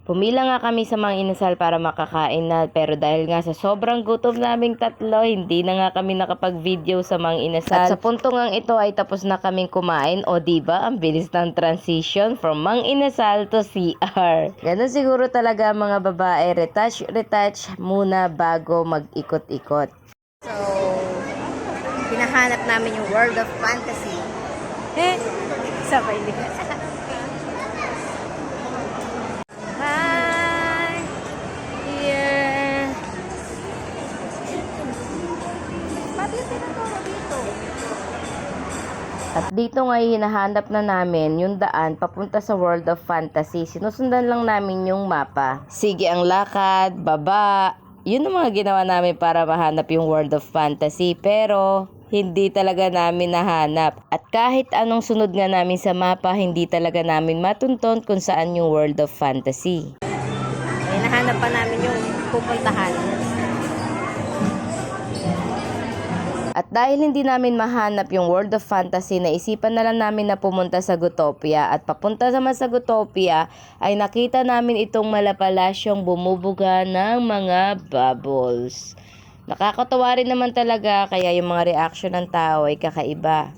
Pumila nga kami sa Mang Inasal para makakain na, pero dahil nga sa sobrang gutom naming tatlo, hindi na nga kami nakapag-video sa Mang Inasal. At sa punto nga ito ay tapos na kaming kumain, o diba ang bilis ng transition from Mang Inasal to CR. Ganun siguro talaga mga babae, retouch muna bago mag-ikot-ikot. So, hinahanap namin yung World of Fantasy. Sabay din. Hi! Here! Ba't yung tinaturo dito? At dito nga hinahanap na namin yung daan papunta sa World of Fantasy. Sinusundan lang namin yung mapa. Sige ang lakad, baba. Yun ang mga ginawa namin para mahanap yung World of Fantasy. Pero hindi talaga namin nahanap. At kahit anong sunod nga namin sa mapa, hindi talaga namin matunton kung saan yung World of Fantasy. Hinahanap pa namin yung pupuntahan. At dahil hindi namin mahanap yung World of Fantasy, naisipan na lang namin na pumunta sa Gutopia. At papunta naman sa Gutopia ay nakita namin itong malapalasyong bumubuga ng mga bubbles. Nakakatawa rin naman talaga, kaya yung mga reaction ng tao ay kakaiba.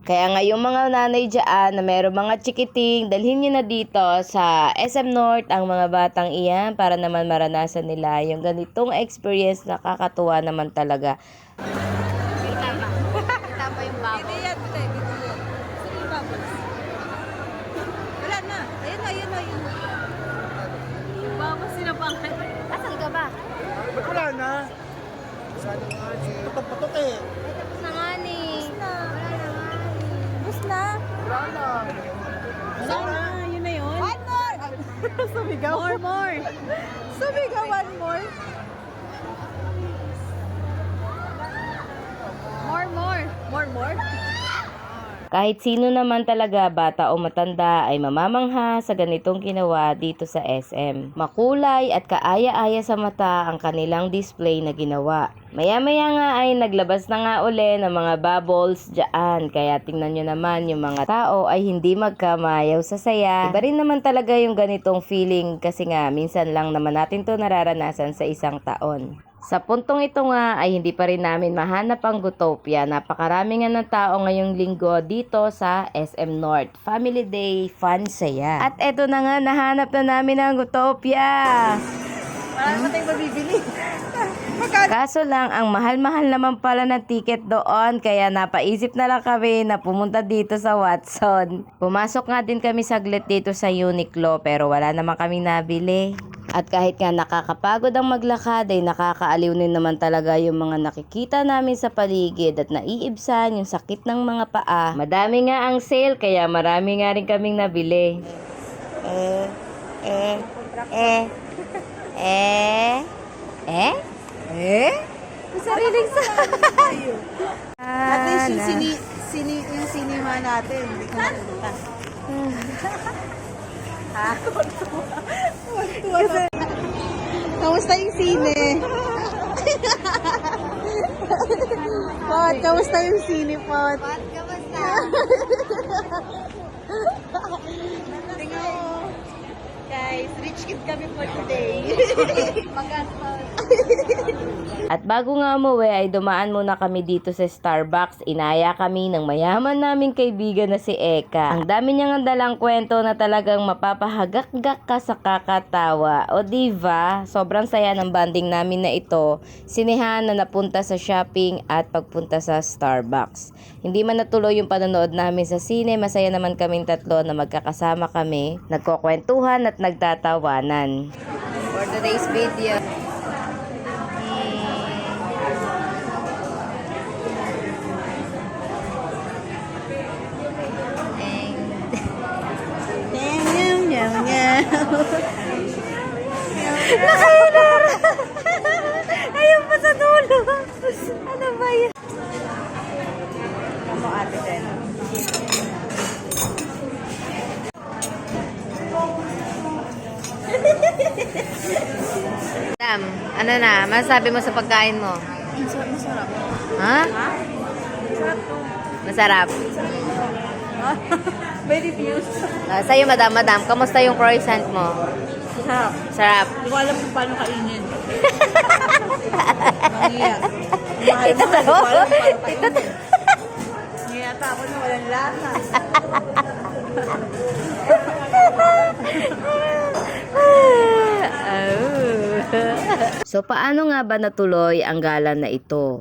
Kaya nga yung mga nanay dyan na meron mga chikiting, dalhin nyo na dito sa SM North ang mga batang iyan para naman maranasan nila yung ganitong experience. Nakakatuwa naman talaga. Tama yung bubble. Hindi yan. Sino yung bubbles? Wala na. Ayun na, ayun na, ayun na. Yung bubbles sinapangan. Asan ka ba? Wala na. Sana nga, patok-patok eh. Tapos na nga ni. Bus na. Wala na. Wala na. Yun na yun. One more. Sumigaw. More. Sumigaw, one more. More. Kahit sino naman talaga, bata o matanda, ay mamamangha sa ganitong ginawa dito sa SM. Makulay at kaaya-aya sa mata ang kanilang display na ginawa. Maya-maya nga ay naglabas na nga uli ng mga bubbles dyan. Kaya tingnan nyo naman yung mga tao ay hindi magkamayaw sa saya. Iba rin naman talaga yung ganitong feeling kasi nga minsan lang naman natin to nararanasan sa isang taon. Sa puntong ito nga ay hindi pa rin namin mahanap ang Gutopia. Napakarami nga ng tao ngayong linggo dito sa SM North. Family Day, fun, saya. At eto na nga, nahanap na namin ang Gutopia. Parang na tayong mabibili. Kaso lang, ang mahal-mahal naman pala ng ticket doon, kaya napaisip na lang kami na pumunta dito sa Watson. Pumasok nga din kami saglit dito sa Uniqlo, pero wala naman kami nabili. At kahit nga nakakapagod ang maglakad, ay nakakaaliw din naman talaga yung mga nakikita namin sa paligid at naiibsan yung sakit ng mga paa. Madami nga ang sale, kaya marami nga rin kaming nabili. Sariling sa... At least yung cinema natin. Hindi ko napunta. Kamusta yung sine? Pot, kamusta yung sine, Pot? Pat, kamusta? Tingnan mo. Guys, rich kid kami for today. Magastos. At bago nga umuwi ay dumaan muna kami dito sa Starbucks. Inaya kami ng mayaman naming kaibigan na si Eka. Ang dami niyang dalang kwento na talagang mapapahagak-gak ka sa kakatawa. O diva, sobrang saya ng banding namin na ito. Sinehan na napunta sa shopping at pagpunta sa Starbucks. Hindi man natuloy yung panonood namin sa sine, masaya naman kaming tatlo na magkakasama kami, nagkukwentuhan at nagtatawanan. For today's video. Nakailar! Ayun pa sa dulo. Ano ba yan? Kamu ate din. Madam, ano na? Masasabi mo sa pagkain mo? Masarap. Ha? Masarap. May reviews. Sa'yo, madam, kamusta yung croissant mo? Sarap. Sarap. Hindi ko alam kung paano kainin. Mangiya. Ito Hindi ko alam kung paano Ito kainin. Ngiyata ako na walang lasa. So paano nga ba natuloy ang gala na ito?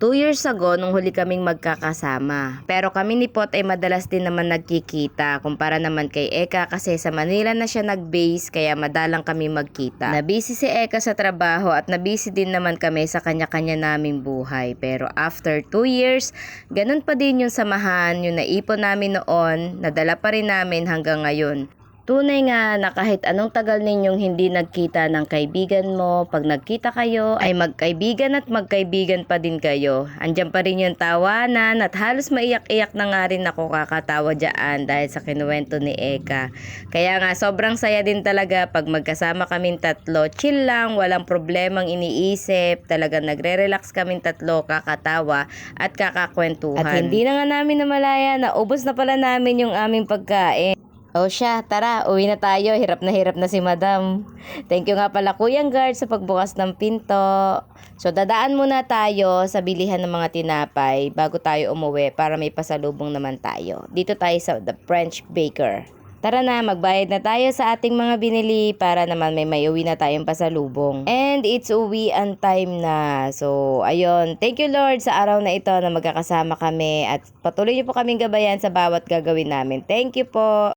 2 years ago nung huli kaming magkakasama. Pero kami ni Pot ay madalas din naman nagkikita kumpara naman kay Eka kasi sa Manila na siya nag-base kaya madalang kami magkita. Nabisi si Eka sa trabaho at nabisi din naman kami sa kanya-kanya naming buhay. Pero after 2 years, ganun pa din yung samahan, yung naipon namin noon, nadala pa rin namin hanggang ngayon. Tunay nga na kahit anong tagal ninyong hindi nagkita ng kaibigan mo, pag nagkita kayo ay magkaibigan at magkaibigan pa din kayo. Andiyan pa rin yung tawanan at halos maiyak-iyak na nga rin ako kakatawa dyan dahil sa kinuwento ni Eka. Kaya nga sobrang saya din talaga pag magkasama kaming tatlo, chill lang, walang problemang iniisip, talagang nagre-relax kaming tatlo, kakatawa at kakakwentuhan. At hindi na nga namin namalaya na ubos na pala namin yung aming pagkain. O siya, tara, uwi na tayo. Hirap na si madam. Thank you nga pala Kuyang Guard sa pagbukas ng pinto. So dadaan muna tayo sa bilihan ng mga tinapay bago tayo umuwi para may pasalubong naman tayo. Dito tayo sa The French Baker. Tara na, magbayad na tayo sa ating mga binili para naman may uwi na tayong pasalubong. And it's uwian time na. So, ayun. Thank you Lord sa araw na ito na magkakasama kami at patuloy niyo po kaming gabayan sa bawat gagawin namin. Thank you po.